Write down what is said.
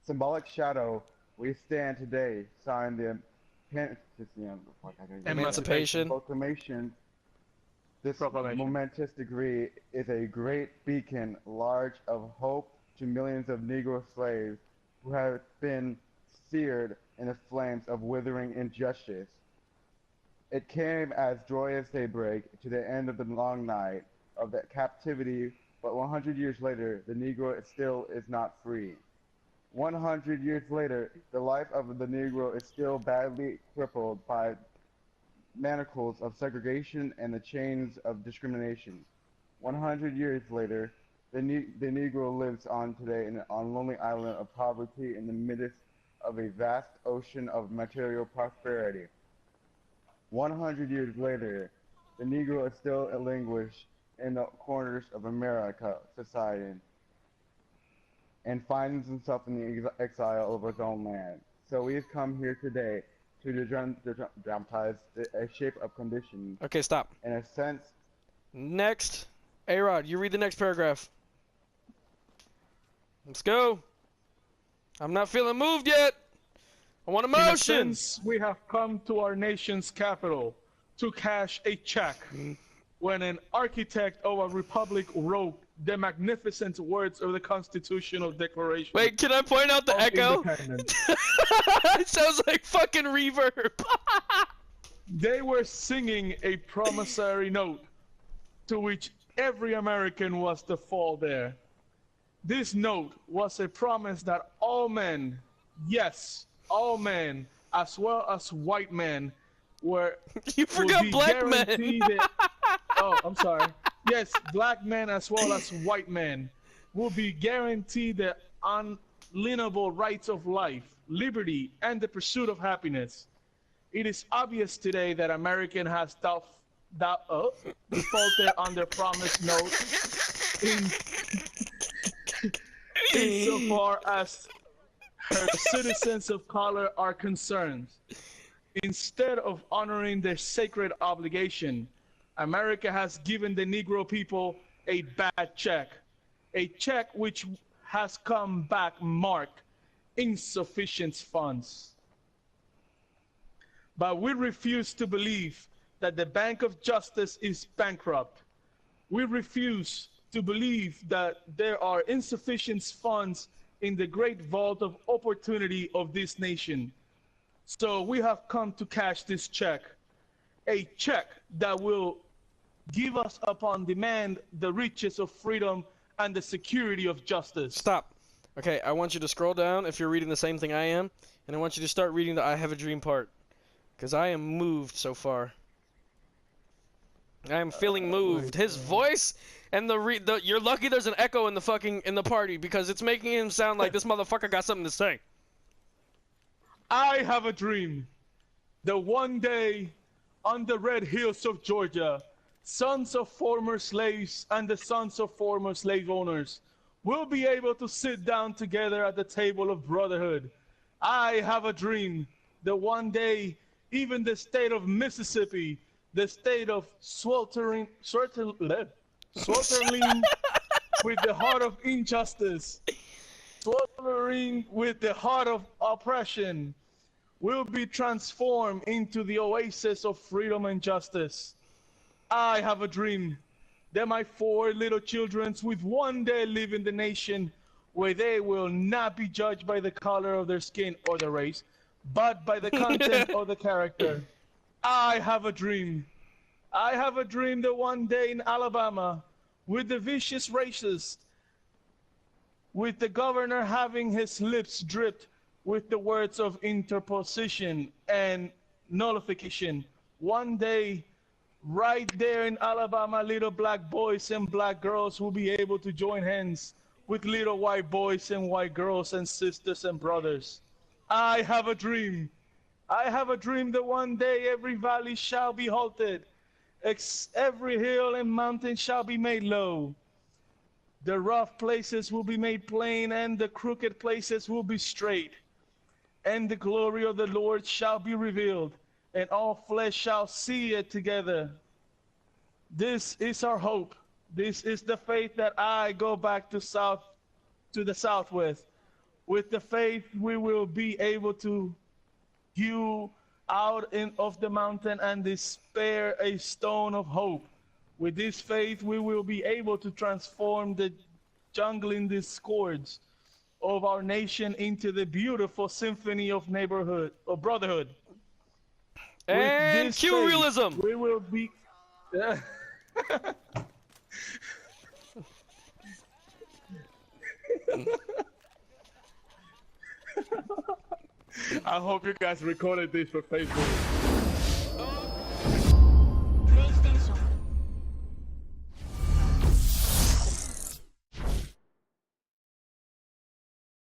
symbolic shadow we stand today, sign the Emancipation. Proclamation. This momentous degree is a great beacon, large of hope to millions of Negro slaves who have been seared in the flames of withering injustice. It came as joyous daybreak to the end of the long night of that captivity, but 100 years later, the Negro still is not free. 100 years later, the life of the Negro is still badly crippled by manacles of segregation and the chains of discrimination. 100 years later, the Negro lives on today on a lonely island of poverty in the midst of a vast ocean of material prosperity. 100 years later, the Negro is still languished in the corners of America society and finds himself in the exile of his own land. So we've come here today to dramatize a shape of conditions. Okay, stop. In a sense. Next. A-Rod, you read the next paragraph. Let's go. I'm not feeling moved yet. I want emotion. In a sense, we have come to our nation's capital to cash a check when an architect of a republic wrote the magnificent words of the Constitutional Declaration. Wait, can I point out the echo? It sounds like fucking reverb. They were singing a promissory note to which every American was to fall there. This note was a promise that all men, yes, all men, as well as white men, were you forgot black men. Oh, I'm sorry. Yes, black men as well as white men will be guaranteed the unalienable rights of life, liberty, and the pursuit of happiness. It is obvious today that American has defaulted on their promised note insofar as her citizens of color are concerned. Instead of honoring their sacred obligation, America has given the Negro people a bad check, a check which has come back marked insufficient funds. But we refuse to believe that the Bank of Justice is bankrupt. We refuse to believe that there are insufficient funds in the great vault of opportunity of this nation. So we have come to cash this check, a check that will give us upon demand the riches of freedom and the security of justice. Stop. Okay, I want you to scroll down if you're reading the same thing I am, and I want you to start reading the I Have a Dream part, because I am moved so far. I am feeling moved. His voice and you're lucky there's an echo in the party, because it's making him sound like this motherfucker got something to say. I have a dream that one day on the red hills of Georgia, sons of former slaves and the sons of former slave owners will be able to sit down together at the table of brotherhood. I have a dream that one day even the state of Mississippi, the state of sweltering with the heart of injustice, sweltering with the heart of oppression, will be transformed into the oasis of freedom and justice. I have a dream that my 4 little children will one day live in the nation where they will not be judged by the color of their skin or the race, but by the content or the character. I have a dream. I have a dream that one day in Alabama, with the vicious racists, with the governor having his lips dripped with the words of interposition and nullification, one day, right there in Alabama, little black boys and black girls will be able to join hands with little white boys and white girls and sisters and brothers. I have a dream. I have a dream that one day every valley shall be halted, every hill and mountain shall be made low. The rough places will be made plain, and the crooked places will be straight. And the glory of the Lord shall be revealed, and all flesh shall see it together. This is our hope. This is the faith that I go back to the south with. With the faith, we will be able to hew out of the mountain and despair a stone of hope. With this faith, we will be able to transform the jungling discords of our nation into the beautiful symphony of brotherhood. And With this cue faith, realism. we will be. I hope you guys recorded this for Facebook.